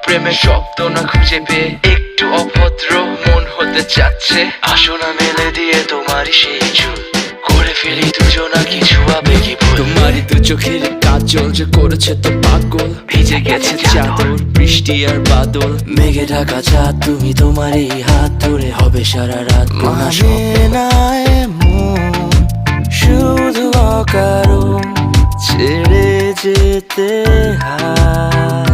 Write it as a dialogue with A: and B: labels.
A: প্রেমের শব্দ না খুঁজে পেয়ে একটু অভদ্র মন হতে চাচ্ছে। আসো না মেলে দিয়ে তোমারই সেই চুল, করে ফেলি দুজনা কিছু আবেগী ভুল। তোমারই দু চোখের কাজল যে করেছে তো পাগল, ভিজে গেছে চাদর বৃষ্টি আর বাদল। মেঘে ঢাকা চাঁদ তুমি তোমারই হাত ধরে হবে সারা রাত।
B: মানে না এমন শুধু অকারণ ছেড়ে যেতে হয়।